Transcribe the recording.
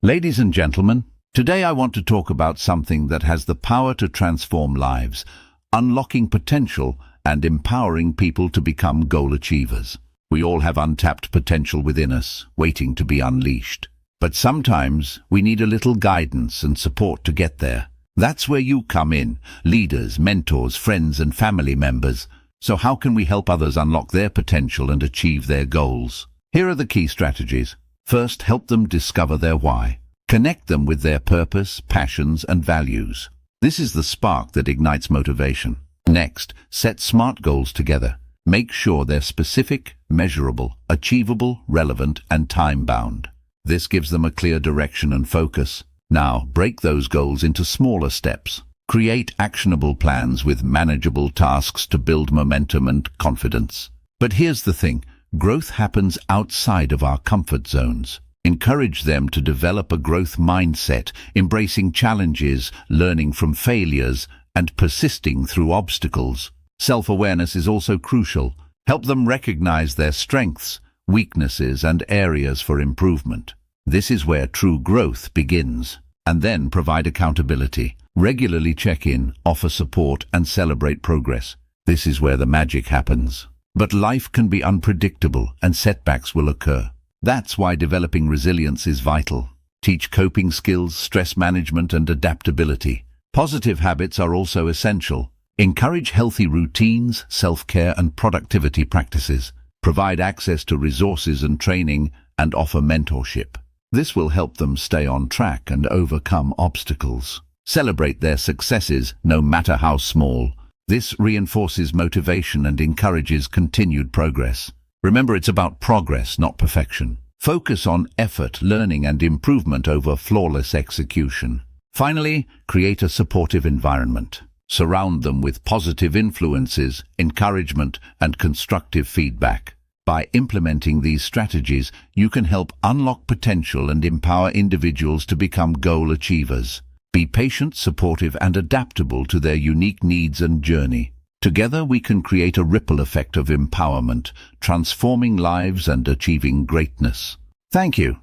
Ladies and gentlemen, today I want to talk about something that has the power to transform lives, unlocking potential and empowering people to become goal achievers. We all have untapped potential within us, waiting to be unleashed. But sometimes we need a little guidance and support to get there. That's where you come in, leaders, mentors, friends and family members. So how can we help others unlock their potential and achieve their goals? Here are the key strategies. First, help them discover their why. Connect them with their purpose, passions, and values. This is the spark that ignites motivation. Next, set SMART goals together. Make sure they're specific, measurable, achievable, relevant, and time-bound. This gives them a clear direction and focus. Now, break those goals into smaller steps. Create actionable plans with manageable tasks to build momentum and confidence. But here's the thing. Growth happens outside of our comfort zones. Encourage them to develop a growth mindset, embracing challenges, learning from failures, and persisting through obstacles. Self-awareness is also crucial. Help them recognize their strengths, weaknesses, and areas for improvement. This is where true growth begins. And then provide accountability. Regularly check in, offer support, and celebrate progress. This is where the magic happens. But life can be unpredictable and setbacks will occur. That's why developing resilience is vital. Teach coping skills, stress management, and adaptability. Positive habits are also essential. Encourage healthy routines, self-care, and productivity practices. Provide access to resources and training, and offer mentorship. This will help them stay on track and overcome obstacles. Celebrate their successes, no matter how small. This reinforces motivation and encourages continued progress. Remember, it's about progress, not perfection. Focus on effort, learning, and improvement over flawless execution. Finally, create a supportive environment. Surround them with positive influences, encouragement, and constructive feedback. By implementing these strategies, you can help unlock potential and empower individuals to become goal achievers. Be patient, supportive, and adaptable to their unique needs and journey. Together we can create a ripple effect of empowerment, transforming lives and achieving greatness. Thank you.